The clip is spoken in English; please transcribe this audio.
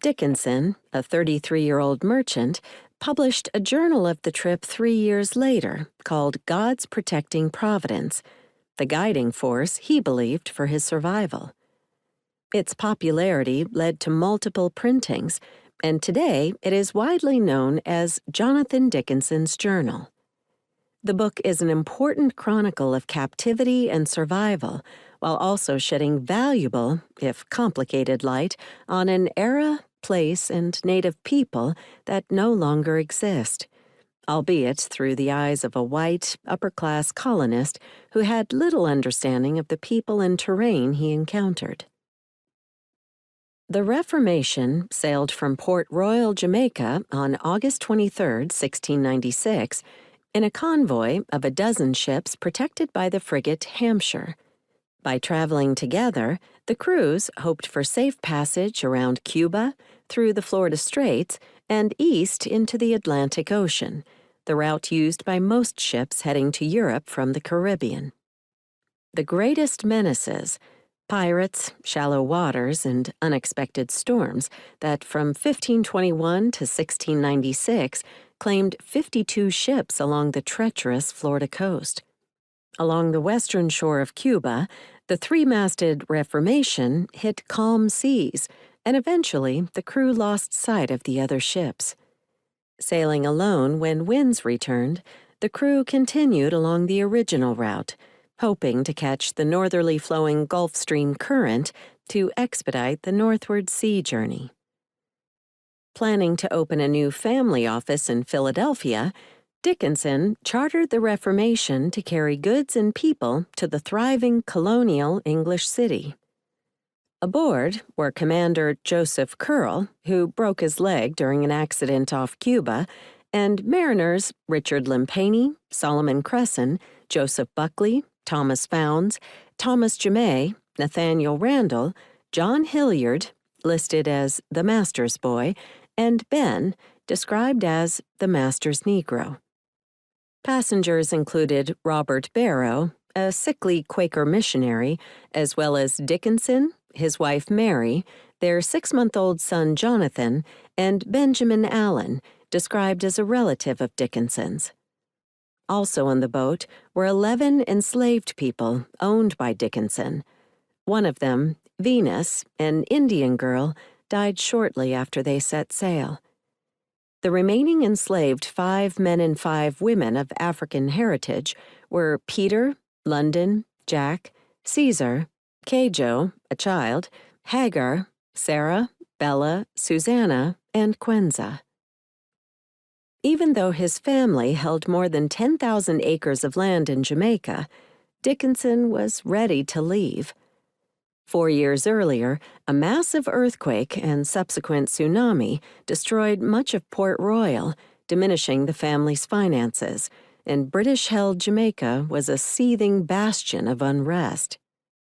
Dickinson, a 33-year-old merchant, published a journal of the trip 3 years later called God's Protecting Providence, the guiding force he believed for his survival. Its popularity led to multiple printings, and today it is widely known as Jonathan Dickinson's Journal. The book is an important chronicle of captivity and survival, while also shedding valuable, if complicated light, on an era, place, and native people that no longer exist, albeit through the eyes of a white, upper-class colonist who had little understanding of the people and terrain he encountered. The Reformation sailed from Port Royal, Jamaica on August 23, 1696, in a convoy of a dozen ships protected by the frigate Hampshire. By traveling together, the crews hoped for safe passage around Cuba, through the Florida Straits, and east into the Atlantic Ocean, the route used by most ships heading to Europe from the Caribbean. The greatest menaces, pirates, shallow waters, and unexpected storms that from 1521 to 1696 claimed 52 ships along the treacherous Florida coast. Along the western shore of Cuba, the three-masted Reformation hit calm seas, and eventually the crew lost sight of the other ships. Sailing alone when winds returned, the crew continued along the original route, hoping to catch the northerly flowing Gulf Stream current to expedite the northward sea journey. Planning to open a new family office in Philadelphia, Dickinson chartered the Reformation to carry goods and people to the thriving colonial English city. Aboard were Commander Joseph Curl, who broke his leg during an accident off Cuba, and mariners Richard Limpaney, Solomon Cresson, Joseph Buckley, Thomas Founds, Thomas Jemay, Nathaniel Randall, John Hilliard, listed as the Master's Boy, and Ben, described as the Master's Negro. Passengers included Robert Barrow, a sickly Quaker missionary, as well as Dickinson, his wife Mary, their 6-month-old son Jonathan, and Benjamin Allen, described as a relative of Dickinson's. Also on the boat were 11 enslaved people owned by Dickinson. One of them, Venus, an Indian girl, died shortly after they set sail. The remaining enslaved 5 men and 5 women of African heritage were Peter, London, Jack, Caesar, Cajo, a child, Hagar, Sarah, Bella, Susanna, and Quenza. Even though his family held more than 10,000 acres of land in Jamaica, Dickinson was ready to leave. 4 years earlier, a massive earthquake and subsequent tsunami destroyed much of Port Royal, diminishing the family's finances, and British-held Jamaica was a seething bastion of unrest.